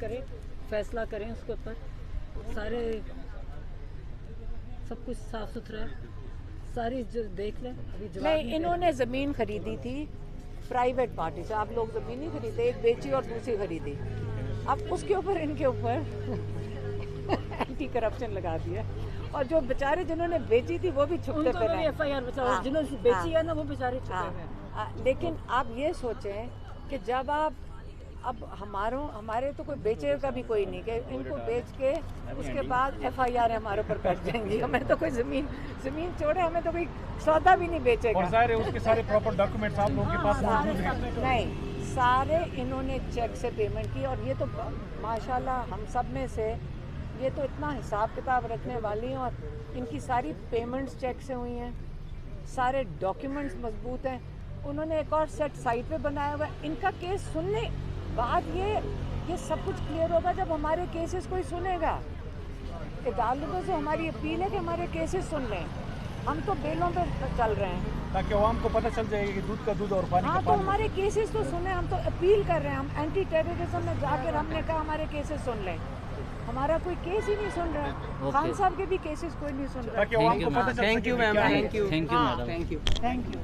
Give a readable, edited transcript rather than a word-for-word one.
करें, फैसला करें उसके ऊपर। सारे सब कुछ साफ सुथरा है, सारी जो देख लें। अभी जवाब नहीं, इन्होंने ज़मीन खरीदी थी प्राइवेट पार्टी से, आप लोग ज़मीन नहीं खरीदे, एक बेची और दूसरी खरीदी। अब उसके ऊपर इनके ऊपर एंटी करप्शन लगा दिया, और जो बेचारे जिन्होंने बेची थी वो भी छुपते उनको पे भी रहे। एफआईआर बचा, हाँ, जिन्होंने बेची हाँ, है ना वो बेचारे छुपे हाँ, हुए हैं। लेकिन आप ये सोचें कि जब आप अब हमारे तो कोई बेचेगा भी कोई नहीं, कि इनको बेच के उसके बाद एफआईआर हमारे ऊपर कट जाएंगी। हमें तो कोई ज़मीन छोड़े, हमें तो कोई सौदा भी नहीं बेचेगा। और सारे उसके सारे प्रॉपर डॉक्यूमेंट्स आप लोगों के पास मौजूद हैं? नहीं, सारे इन्होंने चेक से पेमेंट की, और ये तो माशाल्लाह हम सब में से ये तो इतना हिसाब किताब रखने वाली हैं, और इनकी सारी पेमेंट्स चेक से हुई हैं, सारे डॉक्यूमेंट्स मजबूत हैं। उन्होंने एक और सेट साइट पे बनाया हुआ है। इनका केस सुनने बाद ये सब कुछ क्लियर होगा जब हमारे केसेस कोई सुनेगा। अदालतों से हमारी अपील है कि हमारे केसेस सुन लें। हम तो बेलों पे चल रहे हैं, ताकि आवाम को पता चल जाएगा कि दूध का दूध और पानी का हाँ, तो पानी। हमारे केसेस तो सुने। हम तो अपील कर रहे हैं, हम एंटी टेररिज्म में जाकर हमने कहा हमारे केसेस सुन लें। हमारा कोई केस ही नहीं सुन रहा है, खान साहब के भी केसेस कोई नहीं सुन रहा है। ताकि आवाम को पता चल सके। Thank you ma'am, thank you हाँ, मैडम, थैंक यू।